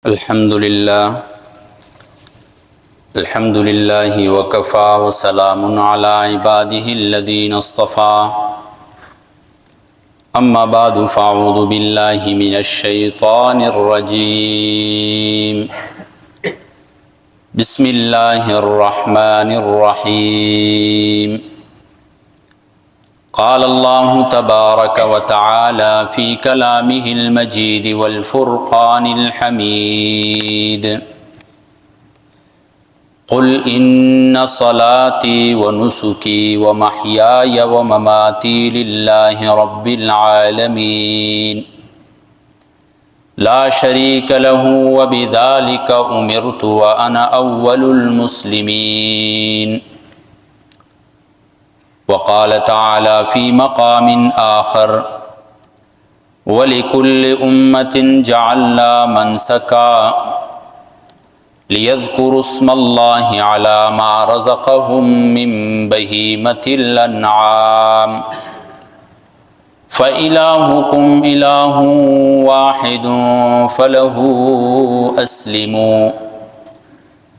الحمد لله وكفى وسلام على عباده الذين اصطفى أما بعد فأعوذ بالله من الشيطان الرجيم بسم الله الرحمن الرحيم قال الله تبارك وتعالى في كلامه المجيد والفرقان الحميد قل إن صلاتي ونسكي ومحياي ومماتي لله رب العالمين لا شريك له وبذلك أمرت وأنا أول المسلمين وقال تعالى في مقام آخر ولكل أمة جعلنا منسكا ليذكروا اسم الله على ما رزقهم من بهيمة الأنعام فإلهكم إله واحد فله أسلموا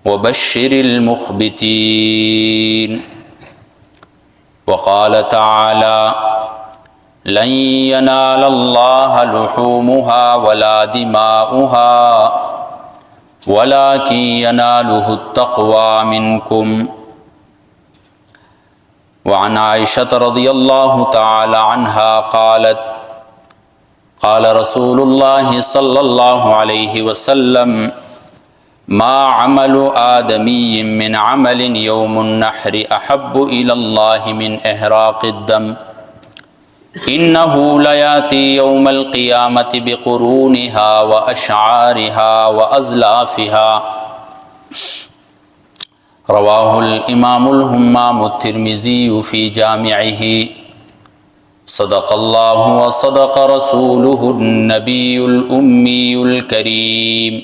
وبشر المخبتين وقال تعالى لن ينال الله لحومها ولا دماؤها ولكن يناله التقوى منكم وعن عائشة رضي الله تعالى عنها قالت قال رسول الله صلى الله عليه وسلم ما عمل آدمي من عمل يوم النحر أحب إلى الله من إحراق الدم إنه ليأتي يوم القيامة بقرونها وأشعارها وأزلافها رواه الإمام الهمام الترمذي في جامعه صدق الله وصدق رسوله النبي الأمي الكريم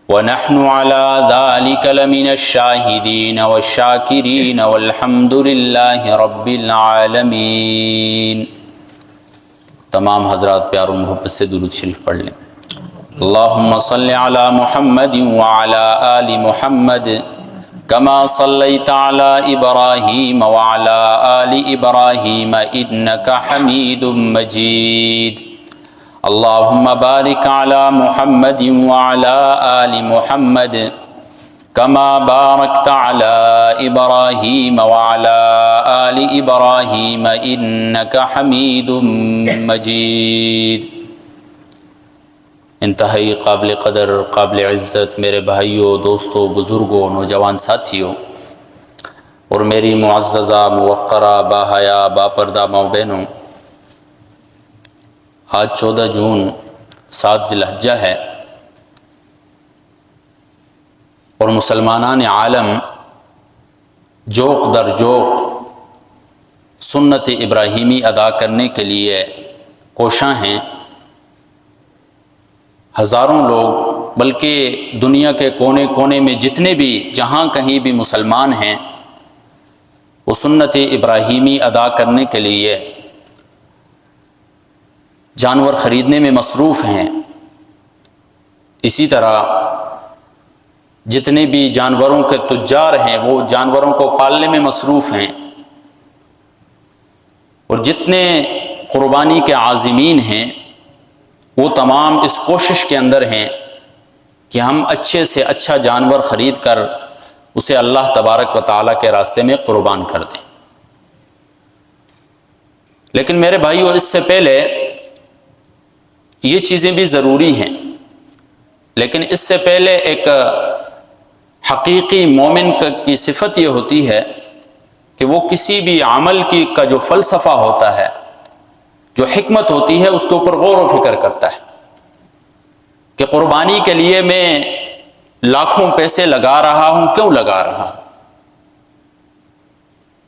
ونحن على ذلك لمن الشاهدين والشاكرين والحمد لله رب العالمين۔ تمام حضرات پیار و محبت سے درود شریف پڑھ لیں۔ اللہم صل علی محمد وعلی آل محمد كما صليت على إبراهيم وعلى آل إبراهيم إنك حميد مجيد اللهم بارك على محمد وعلى آل محمد كما باركت على إبراهيم وعلى آل إبراهيم إنك حميد مجيد۔ انتہائی قابل قدر، قابل عزت میرے بھائیوں، دوستوں، بزرگوں، نوجوان ساتھیوں اور میری معززہ، موقرہ، باحیا، باپردہ ماؤں بہنوں، آج 14 جون 7 ذی الحجہ ہے اور مسلمانان عالم جوق در جوق سنت ابراہیمی ادا کرنے کے لیے کوشاں ہیں۔ ہزاروں لوگ، بلکہ دنیا کے کونے کونے میں جتنے بھی جہاں کہیں بھی مسلمان ہیں، وہ سنت ابراہیمی ادا کرنے کے لیے جانور خریدنے میں مصروف ہیں۔ اسی طرح جتنے بھی جانوروں کے تجار ہیں وہ جانوروں کو پالنے میں مصروف ہیں، اور جتنے قربانی کے عازمین ہیں وہ تمام اس کوشش کے اندر ہیں کہ ہم اچھے سے اچھا جانور خرید کر اسے اللہ تبارک و تعالیٰ کے راستے میں قربان کر دیں۔ لیکن میرے بھائیو، اس سے پہلے یہ چیزیں بھی ضروری ہیں، لیکن اس سے پہلے ایک حقیقی مومن کی صفت یہ ہوتی ہے کہ وہ کسی بھی عمل کا جو فلسفہ ہوتا ہے، جو حکمت ہوتی ہے، اس کے اوپر غور و فکر کرتا ہے کہ قربانی کے لیے میں لاکھوں پیسے لگا رہا ہوں، کیوں لگا رہا ہوں؟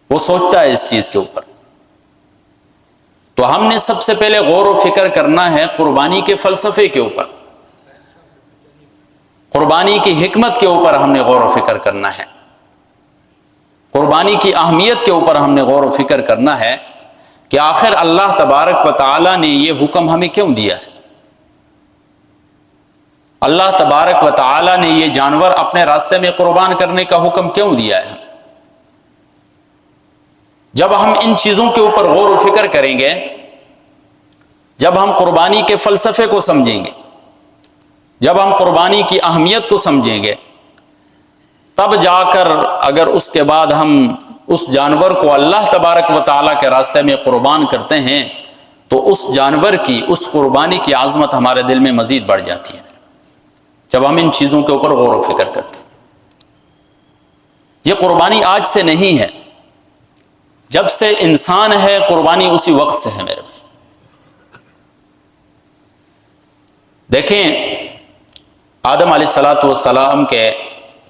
وہ سوچتا ہے اس چیز کے اوپر۔ تو ہم نے سب سے پہلے غور و فکر کرنا ہے قربانی کے فلسفے کے اوپر، قربانی کی حکمت کے اوپر ہم نے غور و فکر کرنا ہے، قربانی کی اہمیت کے اوپر ہم نے غور و فکر کرنا ہے کہ آخر اللہ تبارک و تعالیٰ نے یہ حکم ہمیں کیوں دیا ہے۔ اللہ تبارک و تعالی نے یہ جانور اپنے راستے میں قربان کرنے کا حکم کیوں دیا ہے؟ جب ہم ان چیزوں کے اوپر غور و فکر کریں گے، جب ہم قربانی کے فلسفے کو سمجھیں گے، جب ہم قربانی کی اہمیت کو سمجھیں گے، تب جا کر اگر اس کے بعد ہم اس جانور کو اللہ تبارک و تعالیٰ کے راستے میں قربان کرتے ہیں تو اس جانور کی، اس قربانی کی عظمت ہمارے دل میں مزید بڑھ جاتی ہے جب ہم ان چیزوں کے اوپر غور و فکر کرتے ہیں۔ یہ قربانی آج سے نہیں ہے، جب سے انسان ہے قربانی اسی وقت سے ہے میرے بھائی۔ دیکھیں، آدم علیہ السلام کے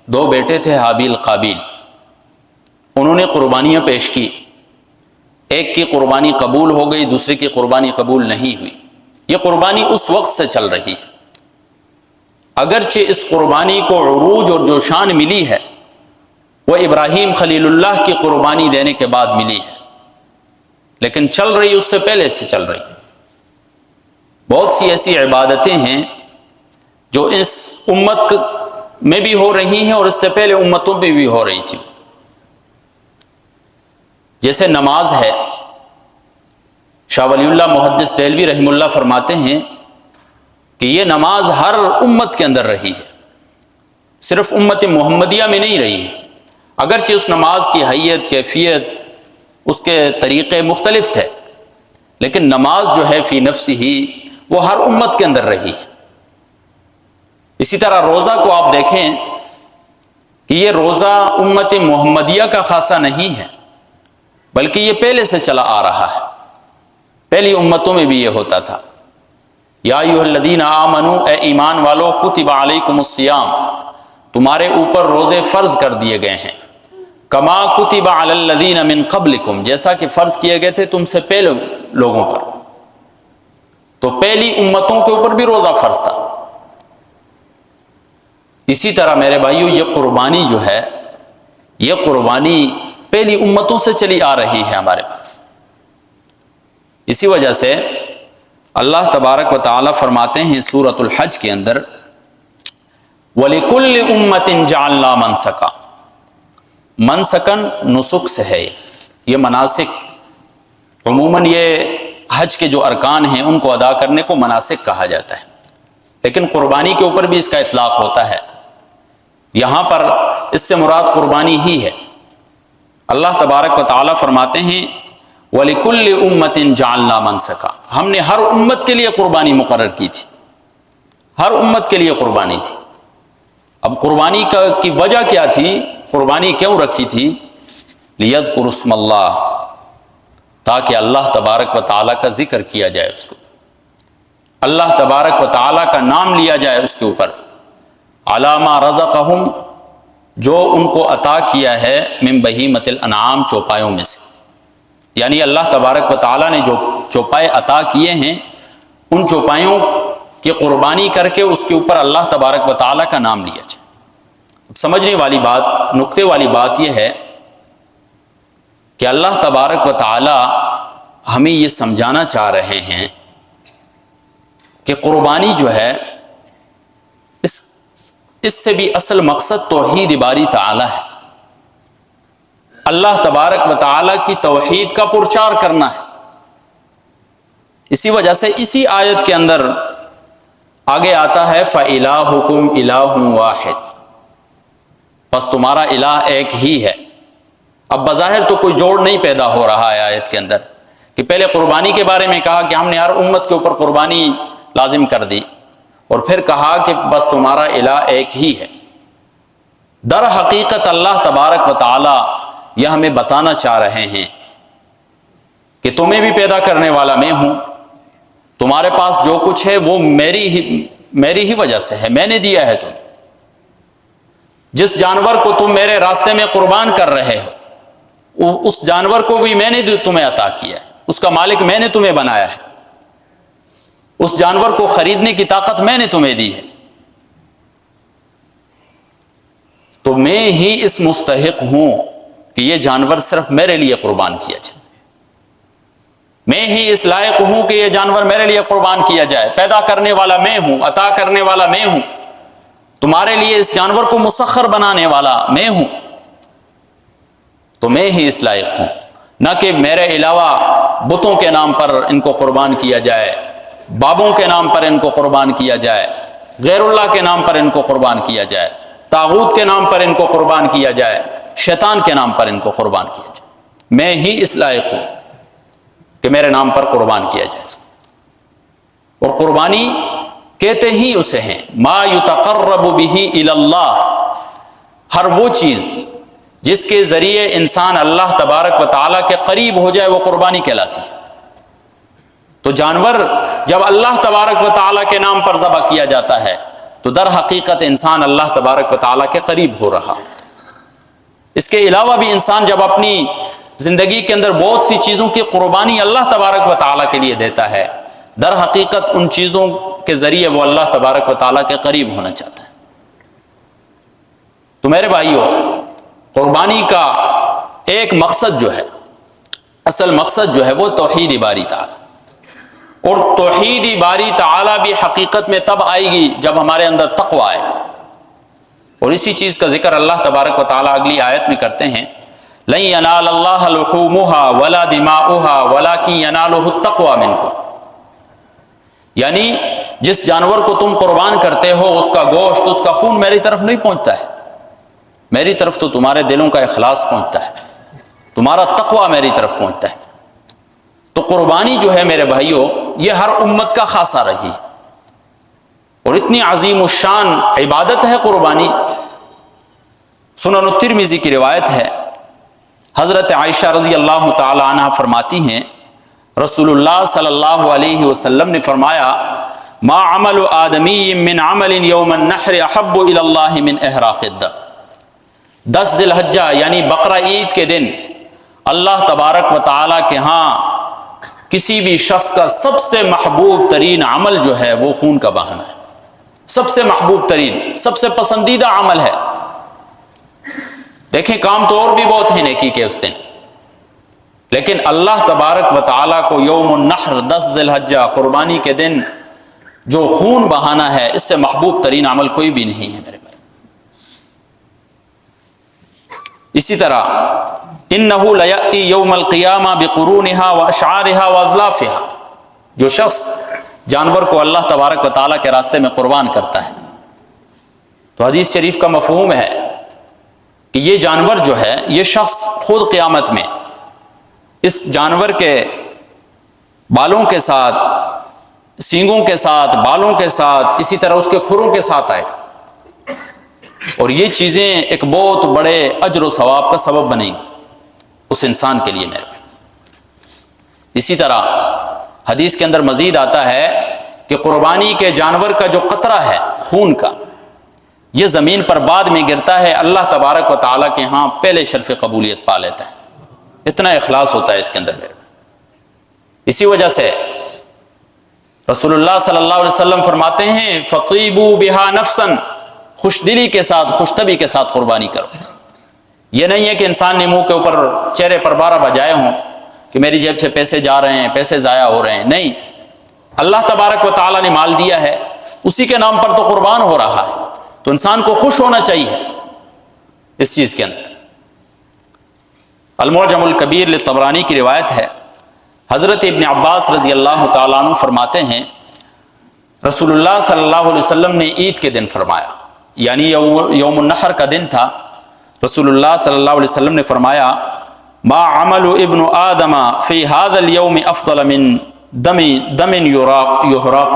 دو بیٹے تھے، حابیل قابیل۔ انہوں نے قربانیاں پیش کی، ایک کی قربانی قبول ہو گئی، دوسرے کی قربانی قبول نہیں ہوئی۔ یہ قربانی اس وقت سے چل رہی ہے، اگرچہ اس قربانی کو عروج اور جو شان ملی ہے وہ ابراہیم خلیل اللہ کی قربانی دینے کے بعد ملی ہے، لیکن چل رہی اس سے پہلے سے چل رہی۔ بہت سی ایسی عبادتیں ہیں جو اس امت میں بھی ہو رہی ہیں اور اس سے پہلے امتوں پہ بھی ہو رہی تھی، جیسے نماز ہے۔ شاہ ولی اللہ محدث دہلوی رحمہ اللہ فرماتے ہیں کہ یہ نماز ہر امت کے اندر رہی ہے، صرف امت محمدیہ میں نہیں رہی ہے، اگرچہ اس نماز کی حیت، کیفیت، اس کے طریقے مختلف تھے، لیکن نماز جو ہے فی نفسی ہی وہ ہر امت کے اندر رہی ہے۔ اسی طرح روزہ کو آپ دیکھیں کہ یہ روزہ امت محمدیہ کا خاصہ نہیں ہے، بلکہ یہ پہلے سے چلا آ رہا ہے، پہلی امتوں میں بھی یہ ہوتا تھا۔ یا ایھا الذین آمنوا، اے ایمان والو، کتب علیکم الصیام، تمہارے اوپر روزے فرض کر دیے گئے ہیں، کما کتب علی الذین من قبلکم، جیسا کہ فرض کیے گئے تھے تم سے پہلے لوگوں پر۔ تو پہلی امتوں کے اوپر بھی روزہ فرض تھا۔ اسی طرح میرے بھائیو، یہ قربانی جو ہے، یہ قربانی پہلی امتوں سے چلی آ رہی ہے ہمارے پاس۔ اسی وجہ سے اللہ تبارک و تعالی فرماتے ہیں سورۃ الحج کے اندر، وَلِكُلِّ أُمَّةٍ جَعَلْنَا مَنْسَكًا، منسکن نسک سے ہے، یہ مناسک، عموماً یہ حج کے جو ارکان ہیں ان کو ادا کرنے کو مناسک کہا جاتا ہے، لیکن قربانی کے اوپر بھی اس کا اطلاق ہوتا ہے۔ یہاں پر اس سے مراد قربانی ہی ہے۔ اللہ تبارک و تعالی فرماتے ہیں وَلِكُلِّ أُمَّةٍ جَعَلْنَا مَنْسَكًا، ہم نے ہر امت کے لیے قربانی مقرر کی تھی، ہر امت کے لیے قربانی تھی۔ اب قربانی کی وجہ کیا تھی، قربانی کیوں رکھی تھی؟ لِيَذْكُرُوا اسْمَ اللَّهِ، تاکہ اللہ تبارک و تعالیٰ کا ذکر کیا جائے، اس کو اللہ تبارک و تعالیٰ کا نام لیا جائے اس کے اوپر، عَلَىٰ مَا رَزَقَهُمْ، جو ان کو عطا کیا ہے، من بہیمۃ الانعام، چوپایوں میں سے، یعنی اللہ تبارک و تعالیٰ نے جو چوپائے عطا کیے ہیں ان چوپایوں کی قربانی کر کے اس کے اوپر اللہ تبارک و تعالیٰ کا نام لیا جائے۔ سمجھنے والی بات، نقطے والی بات یہ ہے کہ اللہ تبارک و تعالی ہمیں یہ سمجھانا چاہ رہے ہیں کہ قربانی جو ہے اس سے بھی اصل مقصد توحید باری تعالی ہے، اللہ تبارک و تعالی کی توحید کا پرچار کرنا ہے۔ اسی وجہ سے اسی آیت کے اندر آگے آتا ہے فَإِلَٰهُكُمْ إِلَٰهٌ وَاحِدٌ، بس تمہارا الہ ایک ہی ہے۔ اب بظاہر تو کوئی جوڑ نہیں پیدا ہو رہا ہے آیت کے اندر، کہ پہلے قربانی کے بارے میں کہا کہ ہم نے ہر امت کے اوپر قربانی لازم کر دی، اور پھر کہا کہ بس تمہارا الہ ایک ہی ہے۔ در حقیقت اللہ تبارک و تعالی یہ ہمیں بتانا چاہ رہے ہیں کہ تمہیں بھی پیدا کرنے والا میں ہوں، تمہارے پاس جو کچھ ہے وہ میری ہی وجہ سے ہے، میں نے دیا ہے تمہیں۔ جس جانور کو تم میرے راستے میں قربان کر رہے ہو، اس جانور کو بھی میں نے تمہیں عطا کیا ہے، اس کا مالک میں نے تمہیں بنایا ہے، اس جانور کو خریدنے کی طاقت میں نے تمہیں دی ہے، تو میں ہی اس مستحق ہوں کہ یہ جانور صرف میرے لیے قربان کیا جائے، میں ہی اس لائق ہوں کہ یہ جانور میرے لیے قربان کیا جائے۔ پیدا کرنے والا میں ہوں، عطا کرنے والا میں ہوں، تمہارے لیے اس جانور کو مسخر بنانے والا میں ہوں، تو میں ہی اس لائق ہوں، نہ کہ میرے علاوہ بتوں کے نام پر ان کو قربان کیا جائے، بابوں کے نام پر ان کو قربان کیا جائے، غیر اللہ کے نام پر ان کو قربان کیا جائے، طاغوت کے نام پر ان کو قربان کیا جائے، شیطان کے نام پر ان کو قربان کیا جائے۔ میں ہی اس لائق ہوں کہ میرے نام پر قربان کیا جائے۔ اور قربانی کہتے ہی اسے ہیں ما یتقرب بہ الی اللہ، ہر وہ چیز جس کے ذریعے انسان اللہ تبارک و تعالیٰ کے قریب ہو جائے وہ قربانی کہلاتی ہے۔ تو جانور جب اللہ تبارک و تعالیٰ کے نام پر ذبح کیا جاتا ہے تو در حقیقت انسان اللہ تبارک و تعالیٰ کے قریب ہو رہا۔ اس کے علاوہ بھی انسان جب اپنی زندگی کے اندر بہت سی چیزوں کی قربانی اللہ تبارک و تعالیٰ کے لیے دیتا ہے، در حقیقت ان چیزوں کے ذریعے وہ اللہ تبارک و تعالیٰ کے قریب ہونا چاہتا ہے۔ تو میرے بھائیوں، قربانی کا ایک مقصد جو ہے، اصل مقصد جو ہے وہ توحید باری تعالیٰ، اور توحید باری تعالیٰ بھی حقیقت میں تب آئے گی جب ہمارے اندر تقوی آئے گا۔ اور اسی چیز کا ذکر اللہ تبارک و تعالیٰ اگلی آیت میں کرتے ہیں، لن ینال اللہ لحومها ولا دماؤها ولکن ینالہ التقوی منکم، یعنی جس جانور کو تم قربان کرتے ہو اس کا گوشت، اس کا خون میری طرف نہیں پہنچتا ہے، میری طرف تو تمہارے دلوں کا اخلاص پہنچتا ہے، تمہارا تقوی میری طرف پہنچتا ہے۔ تو قربانی جو ہے میرے بھائیوں یہ ہر امت کا خاصہ رہی، اور اتنی عظیم الشان عبادت ہے قربانی۔ سنن الترمذی کی روایت ہے، حضرت عائشہ رضی اللہ تعالی عنہ فرماتی ہیں رسول اللہ صلی اللہ علیہ وسلم نے فرمایا ما عمل آدمی من عمل یوم النحر احب الی اللہ من احراق الدم۔ 10 ذی الحجہ یعنی بقرہ عید کے دن اللہ تبارک و تعالیٰ کے ہاں کسی بھی شخص کا سب سے محبوب ترین عمل جو ہے وہ خون کا بہانا ہے، سب سے محبوب ترین، سب سے پسندیدہ عمل ہے۔ دیکھیں کام تو اور بھی بہت ہیں نیکی کے اس دن، لیکن اللہ تبارک و تعالیٰ کو یوم النحر 10 ذی الحجہ قربانی کے دن جو خون بہانا ہے، اس سے محبوب ترین عمل کوئی بھی نہیں ہے میرے بھائی۔ اسی طرح انہ لیأتی یوم القیامہ بقرونہا واشعارہا واضلافہا، جو شخص جانور کو اللہ تبارک و تعالیٰ کے راستے میں قربان کرتا ہے، تو حدیث شریف کا مفہوم ہے کہ یہ جانور جو ہے یہ شخص خود قیامت میں اس جانور کے بالوں کے ساتھ، سینگوں کے ساتھ، بالوں کے ساتھ، اسی طرح اس کے کھروں کے ساتھ آئے گا، اور یہ چیزیں ایک بہت بڑے اجر و ثواب کا سبب بنیں گی اس انسان کے لیے میرے بھائی۔ اسی طرح حدیث کے اندر مزید آتا ہے کہ قربانی کے جانور کا جو قطرہ ہے خون کا، یہ زمین پر بعد میں گرتا ہے، اللہ تبارک و تعالیٰ کے ہاں پہلے شرف قبولیت پا لیتا ہے۔ اتنا اخلاص ہوتا ہے اس کے اندر میرے بھائی۔ اسی وجہ سے رسول اللہ صلی اللہ علیہ وسلم فرماتے ہیں فطیبوا بہا نفسا، خوش دلی کے ساتھ، خوش طبعی کے ساتھ قربانی کرو۔ یہ نہیں ہے کہ انسان نے منہ کے اوپر چہرے پر 12 بجائے ہوں کہ میری جیب سے پیسے جا رہے ہیں، پیسے ضائع ہو رہے ہیں، نہیں، اللہ تبارک و تعالیٰ نے مال دیا ہے، اسی کے نام پر تو قربان ہو رہا ہے، تو انسان کو خوش ہونا چاہیے اس چیز کے اندر۔ المعجم الکبیر للطبرانی کی روایت ہے، حضرت ابن عباس رضی اللہ تعالیٰ عنہ فرماتے ہیں رسول اللہ صلی اللہ علیہ وسلم نے عید کے دن فرمایا، یعنی یوم النحر کا دن تھا، رسول اللہ صلی اللہ علیہ وسلم نے فرمایا ما عمل ابن آدم فی هذا اليوم افضل من دم یحراق۔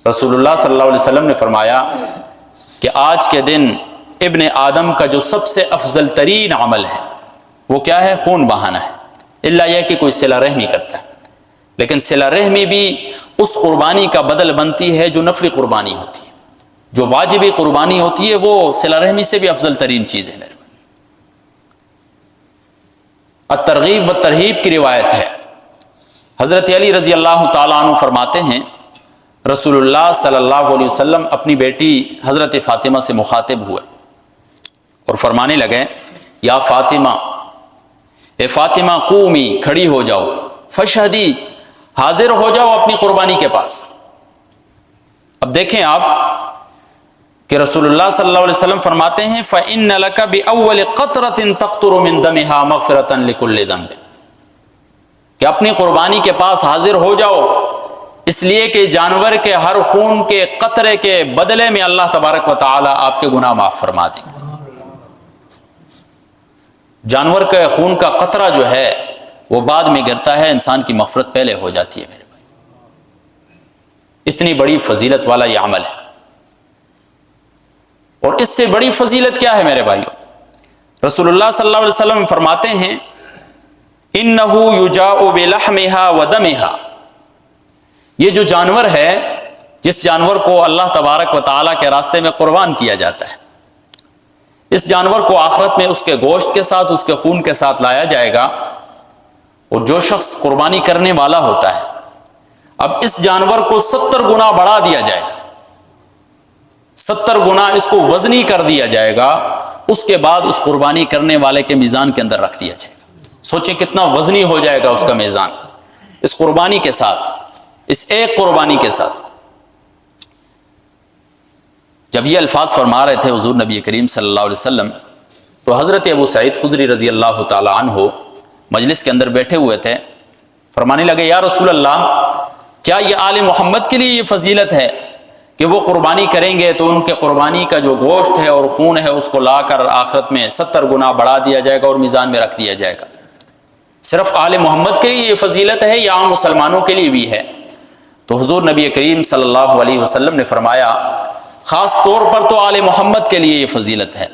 رسول اللہ صلی اللہ علیہ وسلم نے فرمایا کہ آج کے دن ابن آدم کا جو سب سے افضل ترین عمل ہے وہ کیا ہے؟ خون بہانا ہے، الا یہ کہ کوئی صلہ رحمی کرتا ہے، لیکن صلہ رحمی بھی اس قربانی کا بدل بنتی ہے جو نفلی قربانی ہوتی ہے، جو واجبی قربانی ہوتی ہے وہ صلہ رحمی سے بھی افضل ترین چیز ہے میرے بھائی۔ الترغیب والترہیب کی روایت ہے، حضرت علی رضی اللہ تعالیٰ عنہ فرماتے ہیں رسول اللہ صلی اللہ علیہ وسلم اپنی بیٹی حضرت فاطمہ سے مخاطب ہوئے اور فرمانے لگے یا فاطمہ، اے فاطمہ قومی، کھڑی ہو جاؤ، فشہدی، حاضر ہو جاؤ اپنی قربانی کے پاس۔ اب دیکھیں آپ کہ رسول اللہ صلی اللہ علیہ وسلم فرماتے ہیں فَإِنَّ لَكَ بِأَوَّلِ قَطْرَةٍ تَقْطُرُ مِن دَمِهَا مَغْفِرَةً لِكُلِّ ذَنبٍ، کہ اپنی قربانی کے پاس حاضر ہو جاؤ، اس لیے کہ جانور کے ہر خون کے قطرے کے بدلے میں اللہ تبارک و تعالی آپ کے گناہ معاف فرما دیں گے۔ جانور کے خون کا قطرہ جو ہے وہ بعد میں گرتا ہے، انسان کی مغفرت پہلے ہو جاتی ہے میرے بھائی۔ اتنی بڑی فضیلت والا یہ عمل ہے، اور اس سے بڑی فضیلت کیا ہے میرے بھائیوں؟ رسول اللہ صلی اللہ علیہ وسلم فرماتے ہیں اِنَّهُ يُجَاءُ بِلَحْمِهَا وَدَمِهَا، یہ جو جانور ہے، جس جانور کو اللہ تبارک و تعالیٰ کے راستے میں قربان کیا جاتا ہے، اس جانور کو آخرت میں اس کے گوشت کے ساتھ، اس کے خون کے ساتھ لایا جائے گا، اور جو شخص قربانی کرنے والا ہوتا ہے اب اس جانور کو 70 گنا بڑھا دیا جائے گا، 70 گنا اس کو وزنی کر دیا جائے گا، اس کے بعد اس قربانی کرنے والے کے میزان کے اندر رکھ دیا جائے گا۔ سوچیں کتنا وزنی ہو جائے گا اس کا میزان اس قربانی کے ساتھ، اس ایک قربانی کے ساتھ۔ جب یہ الفاظ فرما رہے تھے حضور نبی کریم صلی اللہ علیہ وسلم، تو حضرت ابو سعید خدری رضی اللہ تعالی عنہ مجلس کے اندر بیٹھے ہوئے تھے، فرمانے لگے یا رسول اللہ، کیا یہ آل محمد کے لیے یہ فضیلت ہے کہ وہ قربانی کریں گے تو ان کے قربانی کا جو گوشت ہے اور خون ہے اس کو لا کر آخرت میں 70 گنا بڑھا دیا جائے گا اور میزان میں رکھ دیا جائے گا؟ صرف آل محمد کے لیے یہ فضیلت ہے یا عام مسلمانوں کے لیے بھی ہے؟ تو حضور نبی کریم صلی اللہ علیہ وسلم نے فرمایا خاص طور پر تو آل محمد کے لیے یہ فضیلت ہے،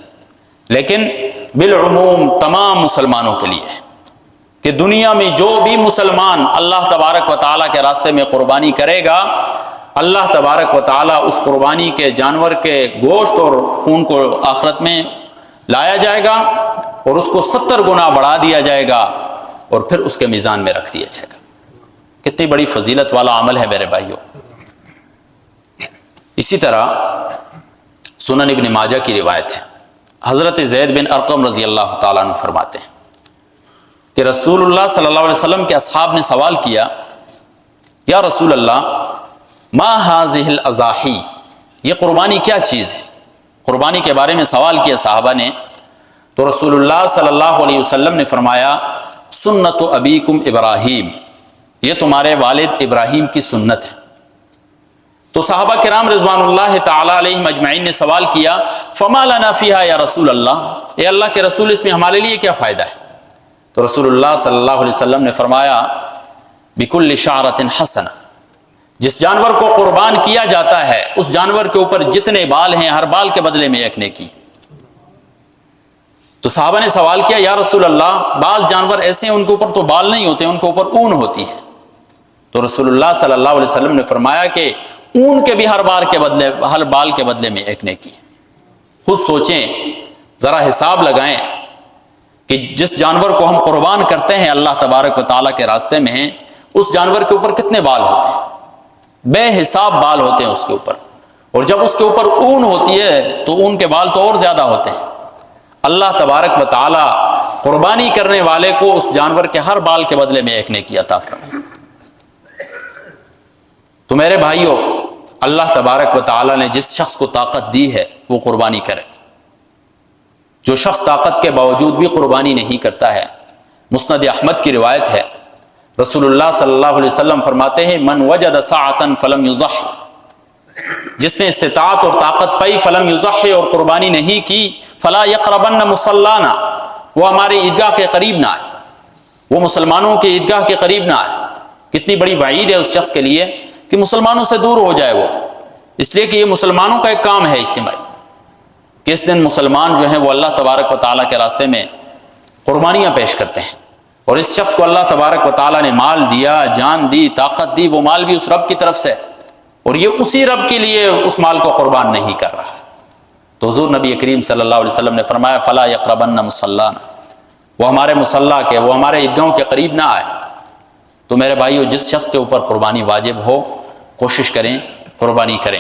لیکن بالعموم تمام مسلمانوں کے لیے ہے، کہ دنیا میں جو بھی مسلمان اللہ تبارک و تعالیٰ کے راستے میں قربانی کرے گا، اللہ تبارک و تعالیٰ اس قربانی کے جانور کے گوشت اور خون کو آخرت میں لایا جائے گا اور اس کو 70 گنا بڑھا دیا جائے گا اور پھر اس کے میزان میں رکھ دیا جائے گا۔ کتنی بڑی فضیلت والا عمل ہے میرے بھائیوں۔ اسی طرح سنن ابن ماجہ کی روایت ہے، حضرت زید بن ارقم رضی اللہ تعالیٰ عنہ فرماتے ہیں کہ رسول اللہ صلی اللہ علیہ وسلم کے اصحاب نے سوال کیا یا رسول اللہ ما هذه الاضاحی، یہ قربانی کیا چیز ہے؟ قربانی کے بارے میں سوال کیا صحابہ نے، تو رسول اللہ صلی اللہ علیہ وسلم نے فرمایا سنت ابیکم ابراہیم، یہ تمہارے والد ابراہیم کی سنت ہے۔ تو صحابہ کرام رضوان اللہ تعالی علیہم اجمعین نے سوال کیا فما لنا فیہا یا رسول اللہ، اے اللہ کے رسول اس میں ہمارے لیے کیا فائدہ ہے؟ تو رسول اللہ صلی اللہ علیہ وسلم نے فرمایا بکل شعرۃ حسنہ، جس جانور کو قربان کیا جاتا ہے اس جانور کے اوپر جتنے بال ہیں ہر بال کے بدلے میں ایک نیکی۔ تو صحابہ نے سوال کیا یا رسول اللہ بعض جانور ایسے ہیں ان کے اوپر تو بال نہیں ہوتے، ان کے اوپر اون ہوتی ہے۔ تو رسول اللہ صلی اللہ علیہ وسلم نے فرمایا کہ اون کے بھی ہر بال کے بدلے میں ایک نیکی۔ خود سوچیں، ذرا حساب لگائیں کہ جس جانور کو ہم قربان کرتے ہیں اللہ تبارک و تعالیٰ کے راستے میں ہیں، اس جانور کے اوپر کتنے بال ہوتے ہیں؟ بے حساب بال ہوتے ہیں اس کے اوپر، اور جب اس کے اوپر اون ہوتی ہے تو اون کے بال تو اور زیادہ ہوتے ہیں۔ اللہ تبارک و تعالیٰ قربانی کرنے والے کو اس جانور کے ہر بال کے بدلے میں ایک نیکی عطا فرمائے۔ تو میرے بھائیوں، اللہ تبارک و تعالیٰ نے جس شخص کو طاقت دی ہے وہ قربانی کرے۔ جو شخص طاقت کے باوجود بھی قربانی نہیں کرتا ہے، مسند احمد کی روایت ہے، رسول اللہ صلی اللہ علیہ وسلم فرماتے ہیں من وجد ساعتا فلم یضحی، جس نے استطاعت اور طاقت پائی فلم یضحی اور قربانی نہیں کی، فلا یقربن مصلانا، وہ ہمارے عیدگاہ کے قریب نہ آئے، وہ مسلمانوں کے عیدگاہ کے قریب نہ آئے۔ کتنی بڑی وعید ہے اس شخص کے لیے کہ مسلمانوں سے دور ہو جائے وہ، اس لیے کہ یہ مسلمانوں کا ایک کام ہے اجتماعی، کہ اس دن مسلمان جو ہیں وہ اللہ تبارک و تعالیٰ کے راستے میں قربانیاں پیش کرتے ہیں، اور اس شخص کو اللہ تبارک و تعالیٰ نے مال دیا، جان دی، طاقت دی، وہ مال بھی اس رب کی طرف سے، اور یہ اسی رب کے لیے اس مال کو قربان نہیں کر رہا۔ تو حضور نبی کریم صلی اللہ علیہ وسلم نے فرمایا فلا یقربن مصلانا، وہ ہمارے مصلی کے، وہ ہمارے عیدگاہوں کے قریب نہ آئے۔ تو میرے بھائیو، جس شخص کے اوپر قربانی واجب ہو کوشش کریں قربانی کریں۔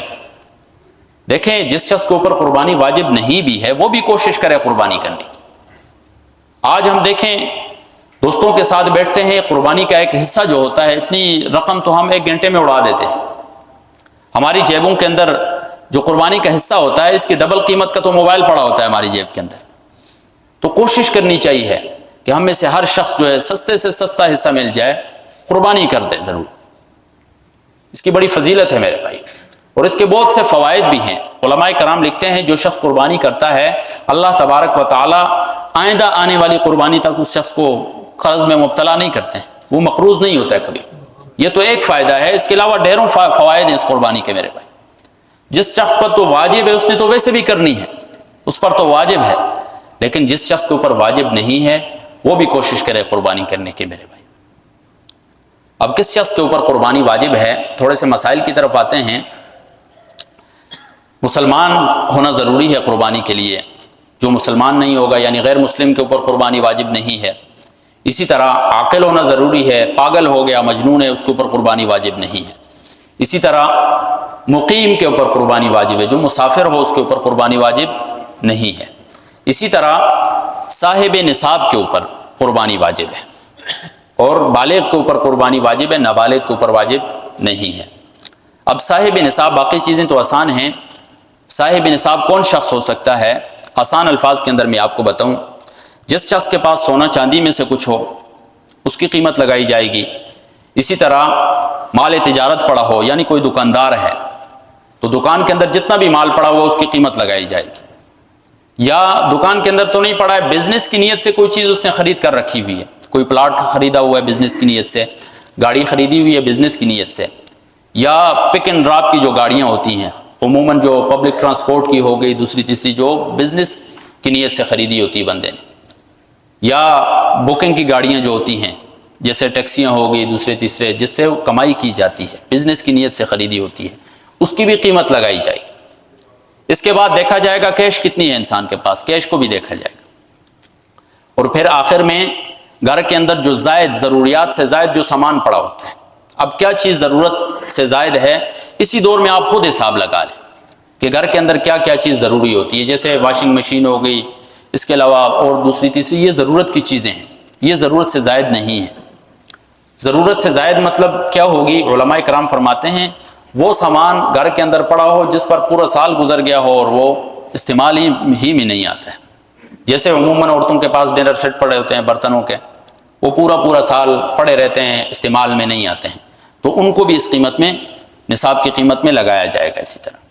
دیکھیں، جس شخص کے اوپر قربانی واجب نہیں بھی ہے وہ بھی کوشش کرے قربانی کرنے کی۔ آج ہم دیکھیں دوستوں کے ساتھ بیٹھتے ہیں، قربانی کا ایک حصہ جو ہوتا ہے اتنی رقم تو ہم 1 گھنٹے میں اڑا دیتے ہیں، ہماری جیبوں کے اندر جو قربانی کا حصہ ہوتا ہے اس کی ڈبل قیمت کا تو موبائل پڑا ہوتا ہے ہماری جیب کے اندر. تو کوشش کرنی چاہیے کہ ہم میں سے ہر شخص جو ہے سستے سے سستا حصہ مل جائے قربانی کر دے ضرور. اس کی بڑی فضیلت ہے میرے بھائی، اور اس کے بہت سے فوائد بھی ہیں. علماء کرام لکھتے ہیں جو شخص قربانی کرتا ہے اللہ تبارک و تعالی آئندہ آنے والی قربانی تک اس شخص کو قرض میں مبتلا نہیں کرتے ہیں، وہ مقروض نہیں ہوتا ہے کبھی. یہ تو ایک فائدہ ہے، اس کے علاوہ ڈھیروں فوائد ہیں اس قربانی کے میرے بھائی. جس شخص پر تو واجب ہے اس نے تو ویسے بھی کرنی ہے، اس پر تو واجب ہے، لیکن جس شخص کے اوپر واجب نہیں ہے وہ بھی کوشش کرے قربانی کرنے کی میرے بھائی. اب کس شخص کے اوپر قربانی واجب ہے، تھوڑے سے مسائل کی طرف آتے ہیں. مسلمان ہونا ضروری ہے قربانی کے لیے، جو مسلمان نہیں ہوگا یعنی غیر مسلم کے اوپر قربانی واجب نہیں ہے. اسی طرح عاقل ہونا ضروری ہے، پاگل ہو گیا مجنون ہے اس کے اوپر قربانی واجب نہیں ہے. اسی طرح مقیم کے اوپر قربانی واجب ہے، جو مسافر ہو اس کے اوپر قربانی واجب نہیں ہے. اسی طرح صاحب نصاب کے اوپر قربانی واجب ہے، اور بالغ کے اوپر قربانی واجب ہے، نابالغ کے اوپر واجب نہیں ہے. اب صاحب نصاب، باقی چیزیں تو آسان ہیں. صاحب نصاب کون شخص ہو سکتا ہے؟ آسان الفاظ کے اندر میں آپ کو بتاؤں، جس شخص کے پاس سونا چاندی میں سے کچھ ہو اس کی قیمت لگائی جائے گی. اسی طرح مال تجارت پڑا ہو، یعنی کوئی دکاندار ہے تو دکان کے اندر جتنا بھی مال پڑا ہو اس کی قیمت لگائی جائے گی. یا دکان کے اندر تو نہیں پڑا ہے، بزنس کی نیت سے کوئی چیز اس نے خرید کر رکھی ہوئی ہے، کوئی پلاٹ خریدا ہوا ہے بزنس کی نیت سے، گاڑی خریدی ہوئی ہے بزنس کی نیت سے، یا پک اینڈ ڈراپ کی جو گاڑیاں ہوتی ہیں عموماً جو پبلک ٹرانسپورٹ کی ہو گئی دوسری تیسری، جو بزنس کی نیت سے خریدی ہوتی ہے بندے نے، یا بکنگ کی گاڑیاں جو ہوتی ہیں جیسے ٹیکسیاں ہو گئی دوسرے تیسرے، جس سے کمائی کی جاتی ہے بزنس کی نیت سے خریدی ہوتی ہے، اس کی بھی قیمت لگائی جائے گی. اس کے بعد دیکھا جائے گا کیش کتنی ہے انسان کے پاس، کیش کو بھی دیکھا جائے گا. اور پھر آخر میں گھر کے اندر جو زائد ضروریات سے زائد جو سامان پڑا ہوتا ہے، اب کیا چیز ضرورت سے زائد ہے اسی دور میں آپ خود حساب لگا لیں کہ گھر کے اندر کیا کیا چیز ضروری ہوتی ہے. جیسے واشنگ مشین ہو گئی، اس کے علاوہ اور دوسری تیسری، یہ ضرورت کی چیزیں ہیں، یہ ضرورت سے زائد نہیں ہے. ضرورت سے زائد مطلب کیا ہوگی؟ علماء کرام فرماتے ہیں وہ سامان گھر کے اندر پڑا ہو جس پر پورا سال گزر گیا ہو اور وہ استعمال ہی میں نہیں آتا ہے. جیسے عموماً عورتوں کے پاس ڈنر سیٹ پڑے ہوتے ہیں برتنوں کے، وہ پورا سال پڑے رہتے ہیں، استعمال میں نہیں آتے ہیں، تو ان کو بھی اس قیمت میں، نصاب کی قیمت میں لگایا جائے گا. اسی طرح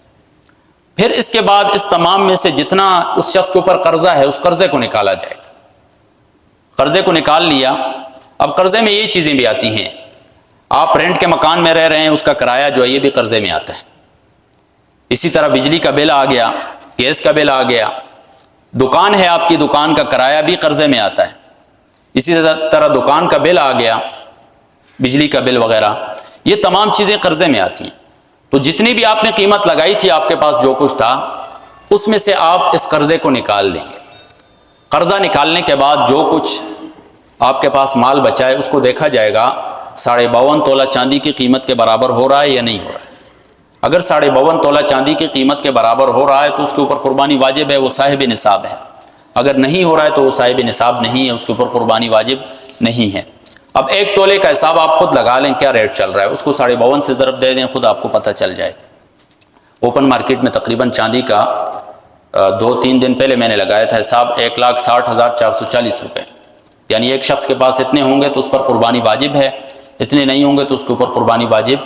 پھر اس کے بعد اس تمام میں سے جتنا اس شخص کے اوپر قرضہ ہے اس قرضے کو نکالا جائے گا. قرضے کو نکال لیا. اب قرضے میں یہ چیزیں بھی آتی ہیں، آپ رینٹ کے مکان میں رہ رہے ہیں، اس کا کرایہ جو ہے یہ بھی قرضے میں آتا ہے. اسی طرح بجلی کا بل آ گیا، گیس کا بل آ گیا، دکان ہے آپ کی، دکان کا کرایہ بھی قرضے میں آتا ہے. اسی طرح دکان کا بل آ گیا، بجلی کا بل وغیرہ، یہ تمام چیزیں قرضے میں آتی ہیں. تو جتنی بھی آپ نے قیمت لگائی تھی، آپ کے پاس جو کچھ تھا اس میں سے آپ اس قرضے کو نکال دیں گے. قرضہ نکالنے کے بعد جو کچھ آپ کے پاس مال بچا ہے اس کو دیکھا جائے گا 52.5 تولہ چاندی کی قیمت کے برابر ہو رہا ہے یا نہیں ہو رہا ہے. اگر 52.5 تولہ چاندی کی قیمت کے برابر ہو رہا ہے تو اس کے اوپر قربانی واجب ہے، وہ صاحب نصاب ہے. اگر نہیں ہو رہا ہے تو وہ صاحب نصاب نہیں ہے، اس کے اوپر قربانی واجب نہیں ہے. اب 1 تولے کا حساب آپ خود لگا لیں کیا ریٹ چل رہا ہے، اس کو 52.5 سے ضرب دے دیں، خود آپ کو پتہ چل جائے. اوپن مارکیٹ میں تقریباً چاندی کا 2-3 دن پہلے میں نے لگایا تھا حساب 1,60,440 روپے. یعنی ایک شخص کے پاس اتنے ہوں گے تو اس پر قربانی واجب ہے، اتنے نہیں ہوں گے تو اس کے اوپر قربانی واجب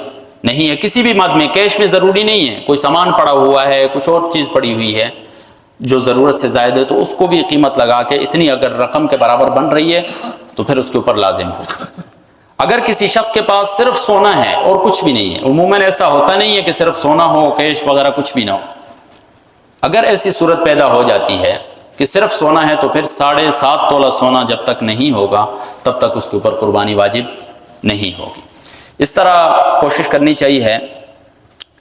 نہیں ہے. کسی بھی مد میں، کیش میں ضروری نہیں ہے، کوئی سامان پڑا ہوا ہے، کچھ اور چیز پڑی ہوئی ہے جو ضرورت سے زائد ہے تو اس کو بھی قیمت لگا کے اتنی اگر رقم کے برابر بن رہی ہے تو پھر اس کے اوپر لازم ہوگا. اگر کسی شخص کے پاس صرف سونا ہے اور کچھ بھی نہیں ہے، عموماً ایسا ہوتا نہیں ہے کہ صرف سونا ہو، کیش وغیرہ کچھ بھی نہ ہو. اگر ایسی صورت پیدا ہو جاتی ہے کہ صرف سونا ہے تو پھر 7.5 تولہ سونا جب تک نہیں ہوگا تب تک اس کے اوپر قربانی واجب نہیں ہوگی. اس طرح کوشش کرنی چاہیے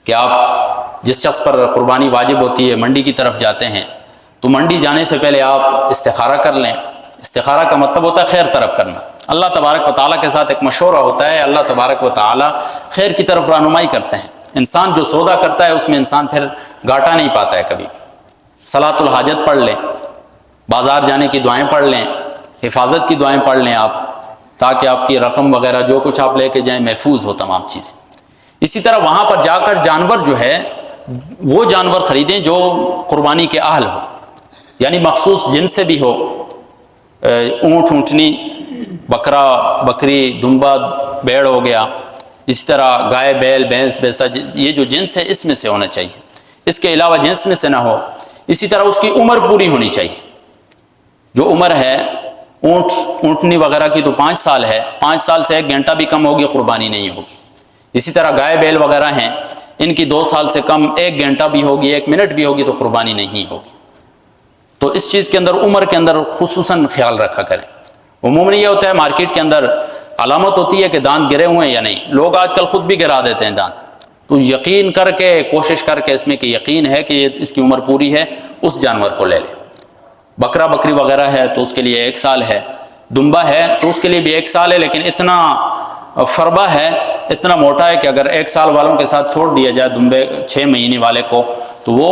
کہ آپ جس شخص پر قربانی واجب ہوتی ہے منڈی کی طرف جاتے ہیں تو منڈی جانے سے پہلے آپ استخارہ کر لیں. استخارہ کا مطلب ہوتا ہے خیر طلب کرنا. اللہ تبارک و تعالیٰ کے ساتھ ایک مشورہ ہوتا ہے، اللہ تبارک و تعالیٰ خیر کی طرف رہنمائی کرتے ہیں. انسان جو سودا کرتا ہے اس میں انسان پھر گھاٹا نہیں پاتا ہے کبھی. صلاۃ الحاجت پڑھ لیں، بازار جانے کی دعائیں پڑھ لیں، حفاظت کی دعائیں پڑھ لیں آپ، تاکہ آپ کی رقم وغیرہ جو کچھ آپ لے کے جائیں محفوظ ہو تمام چیزیں. اسی طرح وہاں پر جا کر جانور جو ہے وہ جانور خریدیں جو قربانی کے اہل ہو، یعنی مخصوص جنس سے بھی ہو، اونٹ اونٹنی، بکرا بکری، دمبا بیڑ ہو گیا، اسی طرح گائے بیل بھینس بیسا، یہ جو جنس ہے اس میں سے ہونا چاہیے، اس کے علاوہ جنس میں سے نہ ہو۔ اسی طرح اس کی عمر پوری ہونی چاہیے، جو عمر ہے اونٹ اونٹنی وغیرہ کی تو 5 سال ہے، 5 سال سے 1 گھنٹہ بھی کم ہوگی قربانی نہیں ہوگی۔ اسی طرح گائے بیل وغیرہ ہیں، ان کی 2 سال سے کم 1 گھنٹہ بھی ہوگی، 1 منٹ بھی ہوگی تو قربانی نہیں ہوگی۔ تو اس چیز کے اندر عمر کے اندر خصوصاً خیال رکھا کریں۔ عموماً یہ ہوتا ہے مارکیٹ کے اندر علامت ہوتی ہے کہ دانت گرے ہوئے ہیں یا نہیں، لوگ آج کل خود بھی گرا دیتے ہیں دانت، تو یقین کر کے کوشش کر کے اس میں کہ یقین ہے کہ اس کی عمر پوری ہے، اس جانور کو لے لیں۔ بکرا بکری وغیرہ ہے تو اس کے لیے 1 سال ہے، دمبا ہے تو اس کے لیے بھی 1 سال ہے، لیکن اتنا فربا ہے، اتنا موٹا ہے کہ اگر 1 سال والوں کے ساتھ چھوڑ دیا جائے دمبے 6 مہینے والے کو تو وہ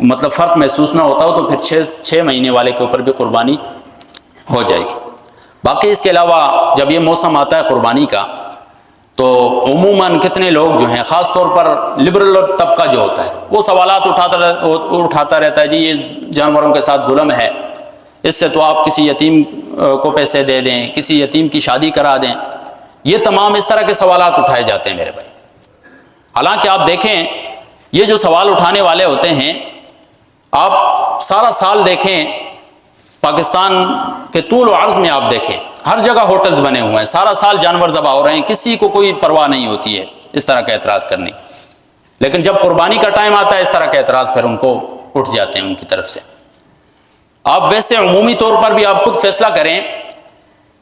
مطلب فرق محسوس نہ ہوتا ہو، تو پھر 6 مہینے والے کے اوپر بھی قربانی ہو جائے گی۔ باقی اس کے علاوہ جب یہ موسم آتا ہے قربانی کا تو عموماً کتنے لوگ جو ہیں، خاص طور پر لبرل طبقہ جو ہوتا ہے، وہ سوالات اٹھاتا رہتا ہے، جی یہ جانوروں کے ساتھ ظلم ہے، اس سے تو آپ کسی یتیم کو پیسے دے دیں، کسی یتیم کی شادی کرا دیں۔ یہ تمام اس طرح کے سوالات اٹھائے جاتے ہیں میرے بھائی۔ حالانکہ آپ دیکھیں یہ جو سوال اٹھانے والے ہوتے ہیں، آپ سارا سال دیکھیں، پاکستان کے طول و عرض میں آپ دیکھیں ہر جگہ ہوٹلز بنے ہوئے ہیں، سارا سال جانور ذبح ہو رہے ہیں، کسی کو کوئی پرواہ نہیں ہوتی ہے اس طرح کا اعتراض کرنے، لیکن جب قربانی کا ٹائم آتا ہے اس طرح کے اعتراض پھر ان کو اٹھ جاتے ہیں ان کی طرف سے۔ آپ ویسے عمومی طور پر بھی آپ خود فیصلہ کریں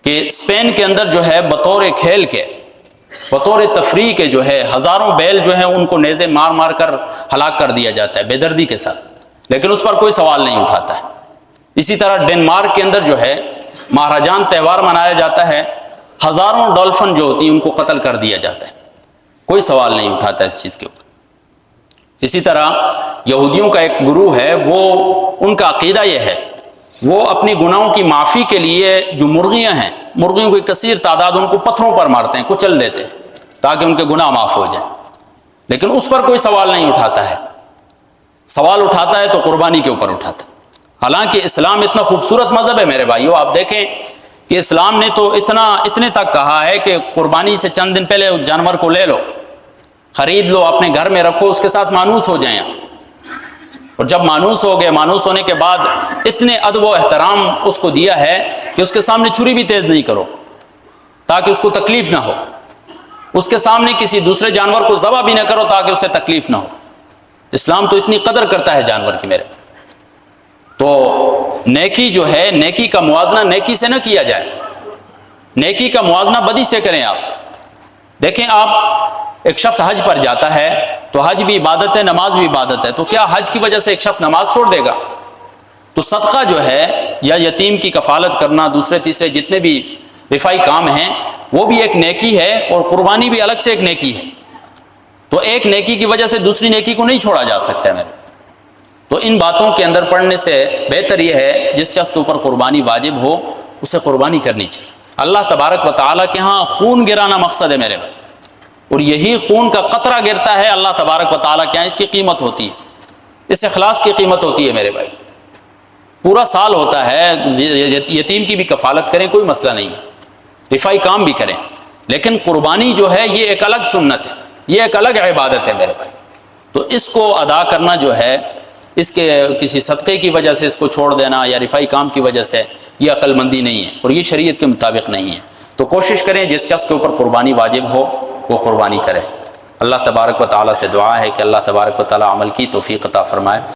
کہ اسپین کے اندر جو ہے بطور کھیل کے، بطور تفریح کے جو ہے ہزاروں بیل جو ہیں ان کو نیزے مار مار کر ہلاک کر دیا جاتا ہے بے دردی کے ساتھ، لیکن اس پر کوئی سوال نہیں اٹھاتا ہے۔ اسی طرح ڈنمارک کے اندر جو ہے مہاراجان تہوار منایا جاتا ہے، ہزاروں ڈولفن جو ہوتی ہیں ان کو قتل کر دیا جاتا ہے، کوئی سوال نہیں اٹھاتا اس چیز کے اوپر۔ اسی طرح یہودیوں کا ایک گروہ ہے، وہ ان کا عقیدہ یہ ہے، وہ اپنی گناہوں کی معافی کے لیے جو مرغیاں ہیں، مرغیوں کی کثیر تعداد ان کو پتھروں پر مارتے ہیں، کچل دیتے ہیں تاکہ ان کے گناہ معاف ہو جائیں، لیکن اس پر کوئی سوال نہیں اٹھاتا ہے۔ سوال اٹھاتا ہے تو قربانی کے اوپر اٹھاتا ہے۔ حالانکہ اسلام اتنا خوبصورت مذہب ہے میرے بھائیو، آپ دیکھیں کہ اسلام نے تو اتنے تک کہا ہے کہ قربانی سے چند دن پہلے جانور کو لے لو، خرید لو، اپنے گھر میں رکھو، اس کے ساتھ مانوس ہو جائیں آپ، اور جب مانوس ہو گئے، مانوس ہونے کے بعد اتنے ادب و احترام اس کو دیا ہے کہ اس کے سامنے چھری بھی تیز نہیں کرو تاکہ اس کو تکلیف نہ ہو، اس کے سامنے کسی دوسرے جانور کو ذبح بھی نہ کرو تاکہ اسے تکلیف نہ ہو۔ اسلام تو اتنی قدر کرتا ہے جانور کی میرے۔ تو نیکی جو ہے، نیکی کا موازنہ نیکی سے نہ کیا جائے، نیکی کا موازنہ بدی سے کریں۔ آپ دیکھیں، آپ ایک شخص حج پر جاتا ہے تو حج بھی عبادت ہے، نماز بھی عبادت ہے، تو کیا حج کی وجہ سے ایک شخص نماز چھوڑ دے گا؟ تو صدقہ جو ہے یا یتیم کی کفالت کرنا، دوسرے تیسرے جتنے بھی رفائی کام ہیں، وہ بھی ایک نیکی ہے، اور قربانی بھی الگ سے ایک نیکی ہے۔ تو ایک نیکی کی وجہ سے دوسری نیکی کو نہیں چھوڑا جا سکتا ہے میرے۔ تو ان باتوں کے اندر پڑھنے سے بہتر یہ ہے جس شخص کے اوپر قربانی واجب ہو اسے قربانی کرنی چاہیے۔ اللہ تبارک و تعالیٰ کے ہاں خون گرانا مقصد ہے میرے بھائی، اور یہی خون کا قطرہ گرتا ہے اللہ تبارک و تعالیٰ کے ہاں، اس کی قیمت ہوتی ہے، اس اخلاص کی قیمت ہوتی ہے میرے بھائی۔ پورا سال ہوتا ہے، یتیم کی بھی کفالت کریں، کوئی مسئلہ نہیں ہے، رفائی کام بھی کریں، لیکن قربانی جو ہے یہ ایک الگ سنت ہے، یہ ایک الگ عبادت ہے میرے بھائی۔ تو اس کو ادا کرنا جو ہے، اس کے کسی صدقے کی وجہ سے اس کو چھوڑ دینا یا رفائی کام کی وجہ سے، یہ عقل مندی نہیں ہے اور یہ شریعت کے مطابق نہیں ہے۔ تو کوشش کریں جس شخص کے اوپر قربانی واجب ہو وہ قربانی کرے۔ اللہ تبارک و تعالیٰ سے دعا ہے کہ اللہ تبارک و تعالیٰ عمل کی توفیق عطا فرمائے۔